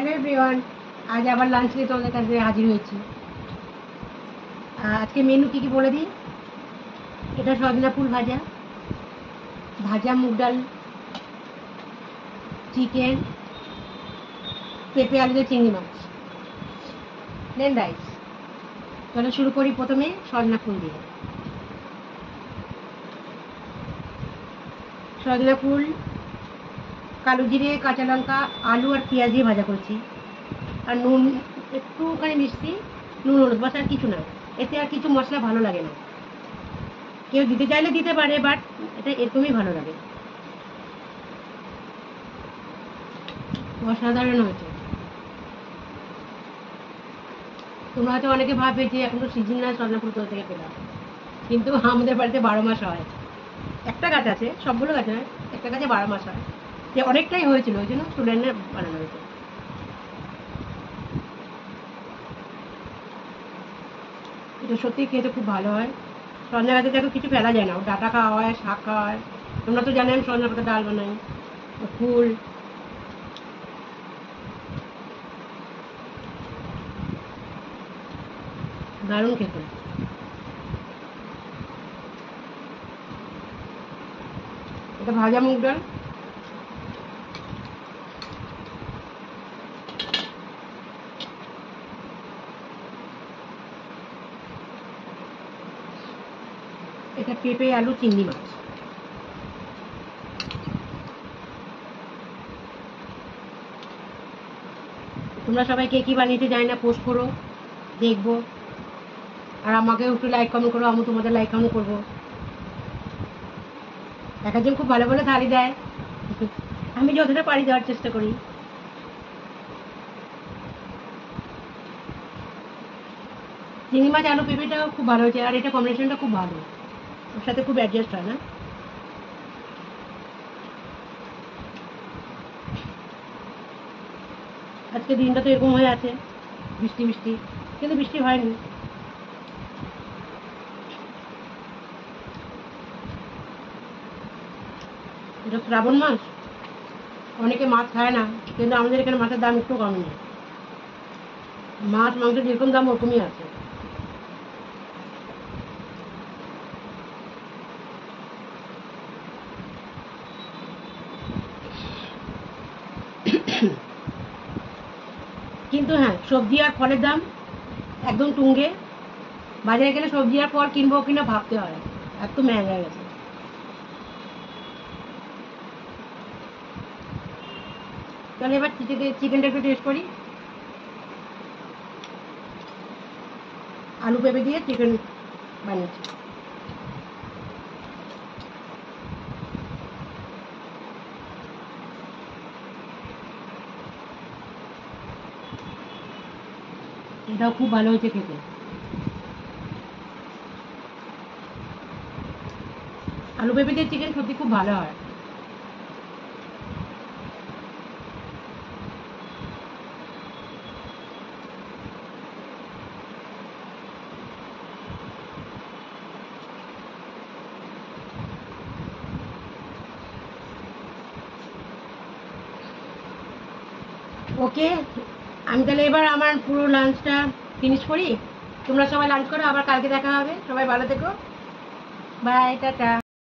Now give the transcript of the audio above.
Hello everyone, আজ আবার lunch নিয়ে তোমাদের কাছে হাজির হয়েছি। আজকে মেনু কি কি বলে দিই। এটা সজনা ফুল ভাজা, ভাজা মুগ ডাল, চিকেন, পেঁপে আলু দিয়ে চিংড়ি মাছ, প্লেন রাইস। চলো শুরু করি প্রথমে সজনা ফুল দিয়ে। সজনা ফুল কালো জিরে, কাঁচা লঙ্কা, আলু আর পেঁয়াজ দিয়ে ভাজা করছি। আর নুন, একটুখানি মিষ্টি, নুন হলুদ, বাস আর কিছু না। এতে আর কিছু মশলা ভালো লাগে না। কেউ দিতে চাইলে দিতে পারে, বাট এটা এরকমই ভালো লাগে। অসাধারণ হয়েছে। তোমরা হয়তো অনেকে ভাববে যে এখন তো সিজন না, সজনা ফুল কোথা থেকে পেলাম, কিন্তু আমাদের বাড়িতে 12 মাস হয়। একটা গাছ আছে, সবগুলো গাছ নয়, একটা গাছে 12 মাস হয়। যে অনেকটাই হয়েছিল, ওই জন্য তুলে এনে বানানো হয়েছে। এটা সত্যি খেতে খুব ভালো হয়। সজনা গাছে দেখো কিছু ফেলা যায় না, ডাটা খাওয়া হয়, শাক খাওয়া হয়। তোমরা তো জানো আমি সজনা পাতা ডাল বানাই, ফুল। দারুণ খেতে। এটা ভাজা মুগ ডাল, এটা পেঁপে আলু চিংড়ি মাছ। তোমরা সবাই কে কি বানিয়েতে জানি না, পোস্ট করো, দেখবো। আর আমাকেও একটু লাইক কমেন্ট করো, আমি তোমাদের লাইক কমেন্ট করবো। এক একজন খুব ভালো ভালো থালি দেয়, আমি যতটা পারি দেওয়ার চেষ্টা করি। চিংড়ি মাছ আলু পেঁপেটাও খুব ভালো হয়েছে, আর এটা কম্বিনেশনটা খুব ভালো, ওর সাথে খুব অ্যাডজাস্ট হয় না। আজকে দিনটা তো এরকম হয়ে আছে, বৃষ্টি বৃষ্টি, কিন্তু বৃষ্টি হয়নি। এটা শ্রাবণ মাস, অনেকে মাছ খায় না, কিন্তু আমাদের এখানে মাছের দাম একটু কম নেই। মাছ মাংস যেরকম দাম ওরকমই আছে। কিন্তু হ্যাঁ, সবজি আর ফলের দাম একদম তুঙ্গে। বাজারে গেলে সবজি আর ফল কিনবো কিনা ভাবতে হয়, এত মেহঙ্গা হয়ে গেছে। তাহলে এবার চিকেনটা একটু টেস্ট করি। আলু পেঁপে দিয়ে চিকেন বানিয়েছি। এটাও খুব ভালো হয়েছে খেতে। আলু পেঁপে দিয়ে চিকেন সত্যি খুব ভালো হয়। ওকে, আমি তাহলে এবার আমার পুরো লাঞ্চটা ফিনিশ করি। তোমরা সবাই লাঞ্চ করো, আবার কালকে দেখা হবে। সবাই ভালো থেকো, বাই, টাটা।